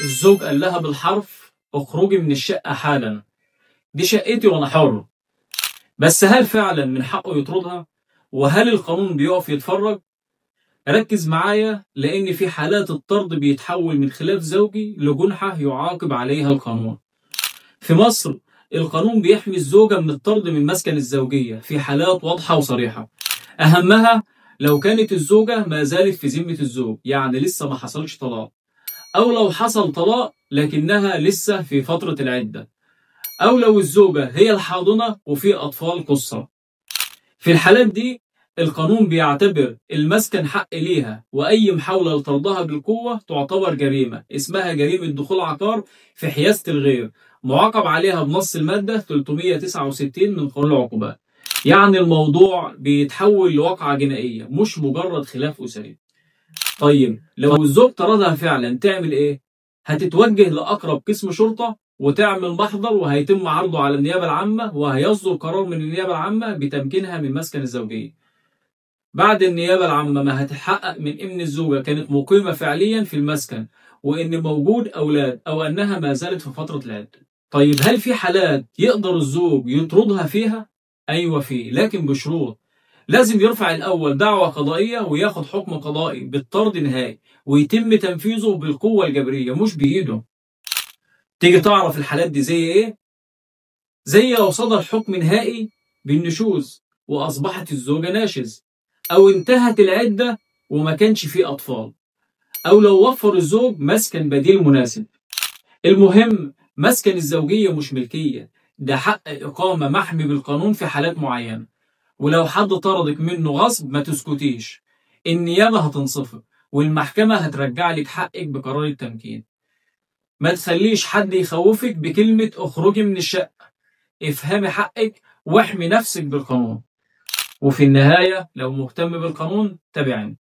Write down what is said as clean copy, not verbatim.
الزوج قال لها بالحرف اخرجي من الشقة حالا، دي شقتي وانا حر. بس هل فعلا من حقه يطردها؟ وهل القانون بيقف يتفرج؟ ركز معايا، لان في حالات الطرد بيتحول من خلاف زوجي لجنحة يعاقب عليها القانون. في مصر القانون بيحمي الزوجة من الطرد من مسكن الزوجية في حالات واضحة وصريحة، أهمها لو كانت الزوجة ما زالت في ذمة الزوج، يعني لسه ما حصلش طلاق، أو لو حصل طلاق لكنها لسه في فترة العدة، أو لو الزوجة هي الحاضنة وفي أطفال قصة. في الحالات دي القانون بيعتبر المسكن حق ليها، وأي محاولة لطردها بالقوة تعتبر جريمة اسمها جريمة دخول عقار في حيازة الغير، معاقب عليها بنص المادة 369 من قانون العقوبات. يعني الموضوع بيتحول لواقعة جنائية مش مجرد خلاف أسري. طيب لو الزوج طردها فعلا تعمل إيه؟ هتتوجه لأقرب قسم شرطة وتعمل محضر، وهيتم عرضه على النيابة العامة، وهيصدر قرار من النيابة العامة بتمكينها من مسكن الزوجية. بعد النيابة العامة ما هتتحقق من إن الزوجة كانت مقيمة فعليا في المسكن، وإن موجود أولاد، أو أنها ما زالت في فترة العدة. طيب هل في حالات يقدر الزوج يطردها فيها؟ أيوة فيه، لكن بشروط. لازم يرفع الأول دعوى قضائية وياخد حكم قضائي بالطرد نهائي، ويتم تنفيذه بالقوة الجبرية مش بإيده. تيجي تعرف الحالات دي زي إيه؟ زي لو صدر حكم نهائي بالنشوز وأصبحت الزوجة ناشز، أو انتهت العدة وما كانش فيه أطفال، أو لو وفر الزوج مسكن بديل مناسب. المهم مسكن الزوجية مش ملكية، ده حق إقامة محمي بالقانون في حالات معينة. ولو حد طردك منه غصب ما تسكتيش، النيابة هتنصفك والمحكمة هترجع لك حقك بقرار التمكين. ما تخليش حد يخوفك بكلمة اخرجي من الشقة، افهمي حقك واحمي نفسك بالقانون. وفي النهاية لو مهتم بالقانون تابعني.